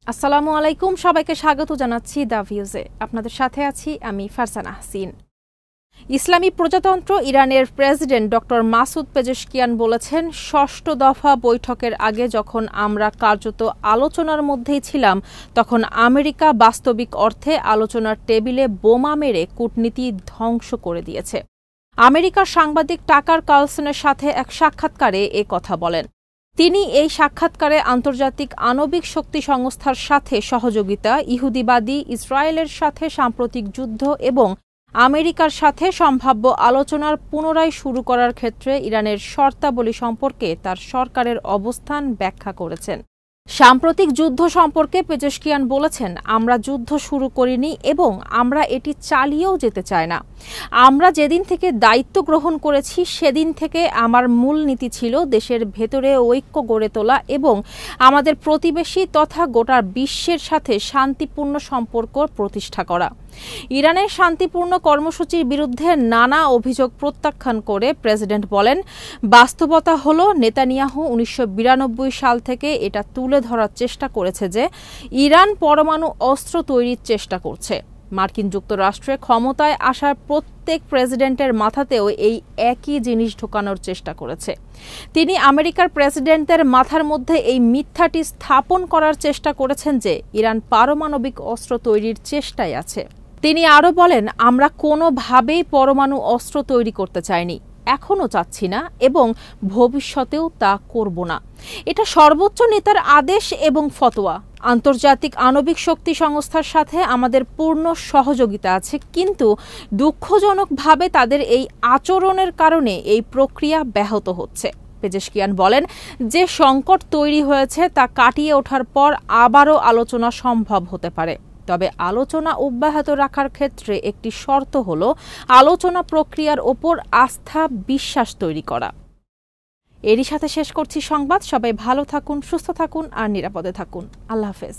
আসসালামু আলাইকুম, সবাইকে স্বাগত জানাচ্ছি দ্য ভিউজে। আপনাদের সাথে আছি আমি ফারজানা হাসিন। ইসলামী প্রজাতন্ত্র ইরানের প্রেসিডেন্ট ডক্টর মাসুদ পেজেশকিয়ান বলেছেন, ষষ্ঠ দফা বৈঠকের আগে যখন আমরা কার্যত আলোচনার মধ্যেই ছিলাম, তখন আমেরিকা বাস্তবিক অর্থে আলোচনার টেবিলে বোমা মেরে কূটনীতি ধ্বংস করে দিয়েছে। আমেরিকার সাংবাদিক টাকার কার্লসনের সাথে এক সাক্ষাৎকারে এ কথা বলেন। তিনি এই সাক্ষাৎকারে আন্তর্জাতিক আণবিক শক্তি সংস্থার সাথে সহযোগিতা, ইহুদিবাদী ইসরায়েলের সাথে সাম্প্রতিক যুদ্ধ এবং আমেরিকার সাথে সম্ভাব্য আলোচনার পুনরায় শুরু করার ক্ষেত্রে ইরানের শর্তাবলী সম্পর্কে তার সরকারের অবস্থান ব্যাখ্যা করেছেন। সাম্প্রতিক যুদ্ধ সম্পর্কে পেজেশকিয়ান বলেছেন, আমরা যুদ্ধ শুরু করিনি এবং আমরা এটি চালিয়েও যেতে চাই না। আমরা যেদিন থেকে দায়িত্ব গ্রহণ করেছি সেদিন থেকে আমার মূল নীতি ছিল দেশের ভেতরে ঐক্য গড়ে তোলা এবং আমাদের প্রতিবেশী তথা গোটা বিশ্বের সাথে শান্তিপূর্ণ সম্পর্ক প্রতিষ্ঠা করা। ইরানের শান্তিপূর্ণ কর্মসূচির বিরুদ্ধে নানা অভিযোগ প্রত্যাখ্যান করে প্রেসিডেন্ট বলেন, বাস্তবতা হল নেতানিয়াহু 1992 সাল থেকে এটা তুলে ধরার চেষ্টা করেছে যে ইরান পরমাণু অস্ত্র তৈরির চেষ্টা করছে। মার্কিন যুক্তরাষ্ট্রে ক্ষমতায় আসার প্রত্যেক প্রেসিডেন্টের মাথাতেও এই একই জিনিস ঢোকানোর চেষ্টা করেছে। তিনি আমেরিকার প্রেসিডেন্টদের মাথার মধ্যে এই মিথ্যাটি স্থাপন করার চেষ্টা করেছেন যে ইরান পারমাণবিক অস্ত্র তৈরির চেষ্টায় আছে। তিনি আরও বলেন, আমরা কোনোভাবেই পরমাণু অস্ত্র তৈরি করতে চাইনি, এখনও চাচ্ছি না এবং ভবিষ্যতেও তা করব না। এটা সর্বোচ্চ নেতার আদেশ এবং ফতোয়া। আন্তর্জাতিক আণবিক শক্তি সংস্থার সাথে আমাদের পূর্ণ সহযোগিতা আছে, কিন্তু দুঃখজনকভাবে তাদের এই আচরণের কারণে এই প্রক্রিয়া ব্যাহত হচ্ছে। পেজেশকিয়ান বলেন, যে সংকট তৈরি হয়েছে তা কাটিয়ে ওঠার পর আবারও আলোচনা সম্ভব হতে পারে। তবে আলোচনা অব্যাহত রাখার ক্ষেত্রে একটি শর্ত হল আলোচনা প্রক্রিয়ার ওপর আস্থা, বিশ্বাস তৈরি করা। এরই সাথে শেষ করছি সংবাদ। সবাই ভালো থাকুন, সুস্থ থাকুন আর নিরাপদে থাকুন। আল্লাহ হাফেজ।